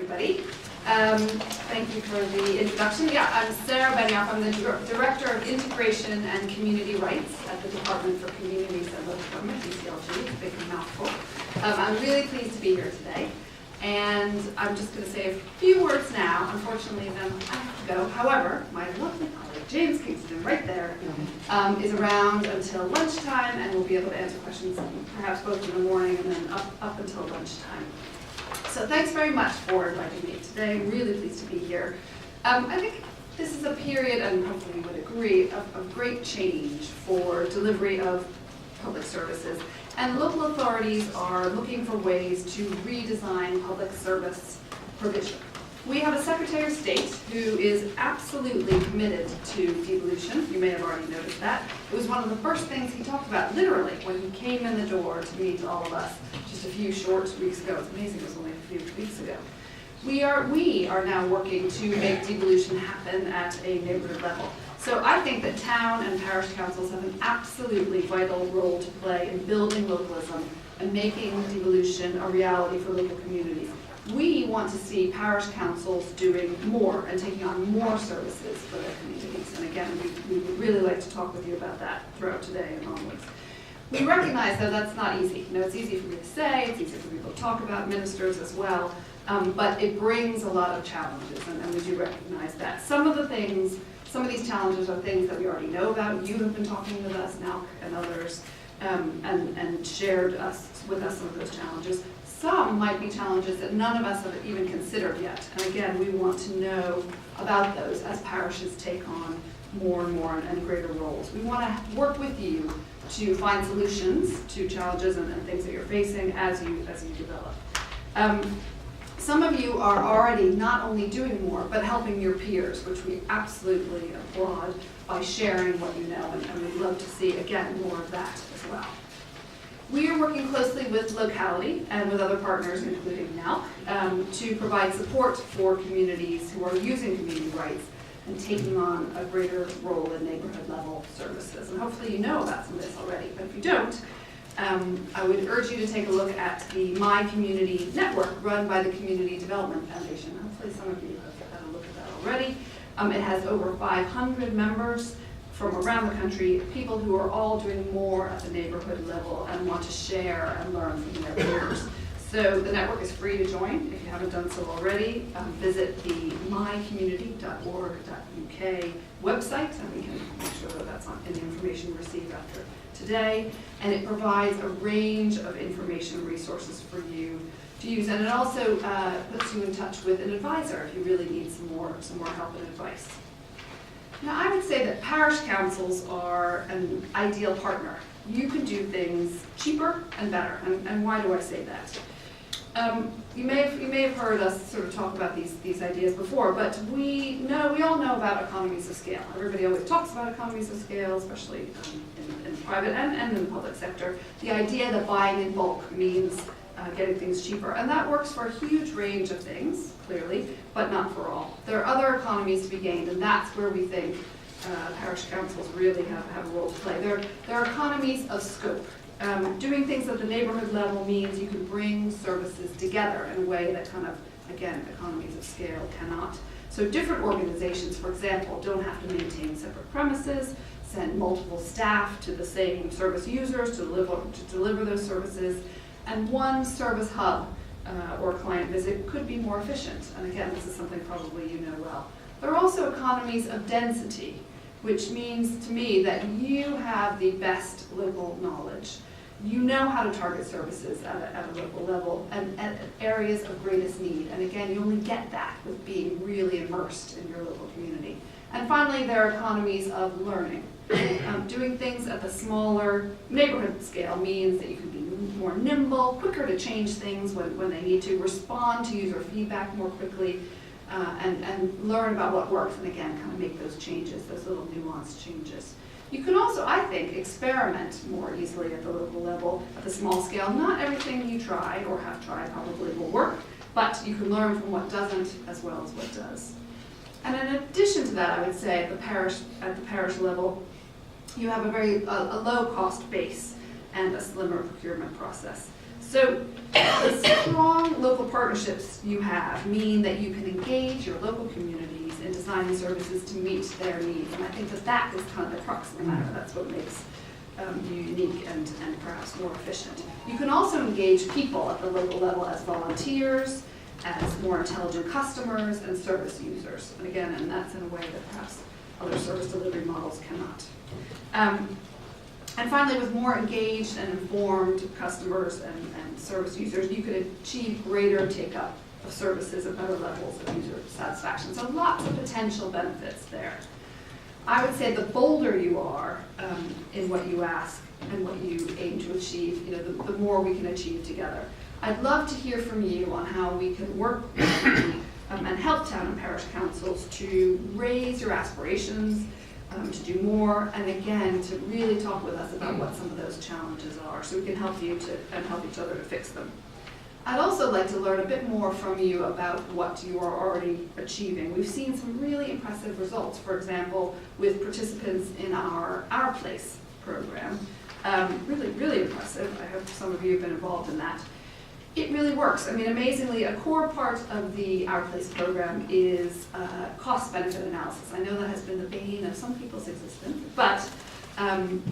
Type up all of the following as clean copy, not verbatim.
everybody. Thank you for the introduction. Yeah, I'm Sarah Benioff. I'm the Director of Integration and Community Rights at the Department for Communities and Local Government, DCLG, a big mouthful. I'm really pleased to be here today. And I'm just going to say a few words now. Unfortunately, then I have to go. However, my lovely colleague, James Kingston, right there, is around until lunchtime and will be able to answer questions perhaps both in the morning and then up until lunchtime. So thanks very much for inviting me today. I'm really pleased to be here. I think this is a period, and hopefully you would agree, of great change for delivery of public services. And local authorities are looking for ways to redesign public service provision. We have a Secretary of State who is absolutely committed to devolution. You may have already noticed that. It was one of the first things he talked about, literally, when he came in the door to meet all of us just a few short weeks ago. It's amazing it was only a few weeks ago. We are now working to make devolution happen at a neighborhood level. So I think that town and parish councils have an absolutely vital role to play in building localism and making devolution a reality for local communities. We want to see parish councils doing more and taking on more services for their communities. And again, we would really like to talk with you about that throughout today and onwards. We recognize, though, that's not easy. You know, it's easy for me to say, it's easy for people to talk about, ministers as well, but it brings a lot of challenges, and we do recognize that. Some of these challenges are things that we already know about. You have been talking with us, Nalk and others, and shared with us some of those challenges. Some might be challenges that none of us have even considered yet. And again, we want to know about those as parishes take on more and more and greater roles. We want to work with you to find solutions to challenges and things that you're facing as you develop. Some of you are already not only doing more, but helping your peers, which we absolutely applaud by sharing what you know, and we'd love to see, again, more of that as well. We are working closely with locality and with other partners, including NALC, to provide support for communities who are using community rights and taking on a greater role in neighborhood level services. And hopefully you know about some of this already, but if you don't, I would urge you to take a look at the My Community Network run by the Community Development Foundation. Hopefully some of you have had a look at that already. It has over 500 members from around the country, people who are all doing more at the neighborhood level and want to share and learn from their peers. So the network is free to join. If you haven't done so already, visit the mycommunity.org.uk website, and we can make sure that that's in the information you receive after today. And it provides a range of information resources for you to use, and it also puts you in touch with an advisor if you really need some more help and advice. Now, I would say that parish councils are an ideal partner. You can do things cheaper and better, and why do I say that? You may have heard us sort of talk about these ideas before, but we all know about economies of scale. Everybody always talks about economies of scale, especially in the private and in the public sector. The idea that buying in bulk means getting things cheaper, and that works for a huge range of things, clearly, but not for all. There are other economies to be gained, and that's where we think parish councils really have a role to play. There are economies of scope. Doing things at the neighborhood level means you can bring services together in a way that kind of, again, economies of scale cannot. So different organizations, for example, don't have to maintain separate premises, send multiple staff to the same service users to deliver those services, and one service hub or client visit could be more efficient. And again, this is something probably you know well. There are also economies of density, which means to me that you have the best local knowledge. You know how to target services at a local level and at areas of greatest need. And again, you only get that with being really immersed in your local community. And finally, there are economies of learning. Doing things at the smaller neighborhood scale means that you can be more nimble, quicker to change things when they need to, respond to user feedback more quickly, and learn about what works, and again, kind of make those changes, those little nuanced changes. You can also, I think, experiment more easily at the local level, at the small scale. Not everything you try or have tried probably will work, but you can learn from what doesn't as well as what does. And in addition to that, I would say at the parish level, you have a low cost base and a slimmer procurement process. So the strong local partnerships you have mean that you can engage your local communities in designing services to meet their needs. And I think that that is kind of the crux of the matter. That's what makes you unique and perhaps more efficient. You can also engage people at the local level as volunteers, as more intelligent customers and service users. And again, and that's in a way that perhaps other service delivery models cannot. And finally, with more engaged and informed customers and service users, you could achieve greater take-up of services at better levels of user satisfaction. So lots of potential benefits there. I would say the bolder you are in what you ask and what you aim to achieve, the more we can achieve together. I'd love to hear from you on how we can work with you and help town and parish councils to raise your aspirations, to do more, and again, to really talk with us about what some of those challenges are, so we can help you and help each other to fix them. I'd also like to learn a bit more from you about what you are already achieving. We've seen some really impressive results, for example, with participants in our Place program. Really impressive. I hope some of you have been involved in that. It really works. I mean, amazingly, a core part of the Our Place program is cost-benefit analysis. I know that has been the bane of some people's existence, but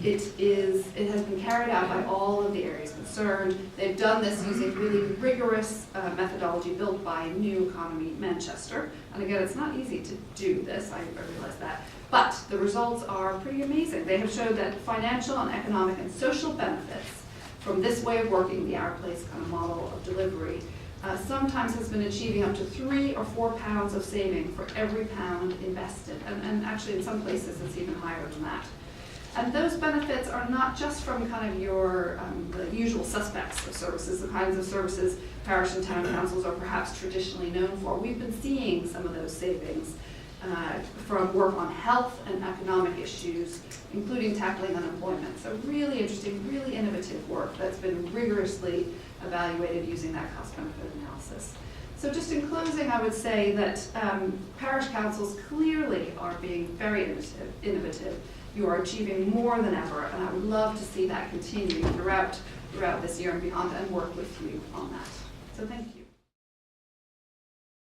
it has been carried out by all of the areas concerned. They've done this using really rigorous methodology built by New Economy Manchester. And again, it's not easy to do this, I realize that. But the results are pretty amazing. They have showed that financial and economic and social benefits from this way of working, the Our Place kind of model of delivery, sometimes has been achieving up to 3 or 4 pounds of saving for every pound invested. And actually in some places it's even higher than that. And those benefits are not just from kind of your the usual suspects of services, the kinds of services parish and town councils are perhaps traditionally known for. We've been seeing some of those savings from work on health and economic issues, including tackling unemployment. So really interesting, really innovative work that's been rigorously evaluated using that cost-benefit analysis. So just in closing, I would say that parish councils clearly are being very innovative. You are achieving more than ever, and I would love to see that continue throughout this year and beyond and work with you on that. So thank you.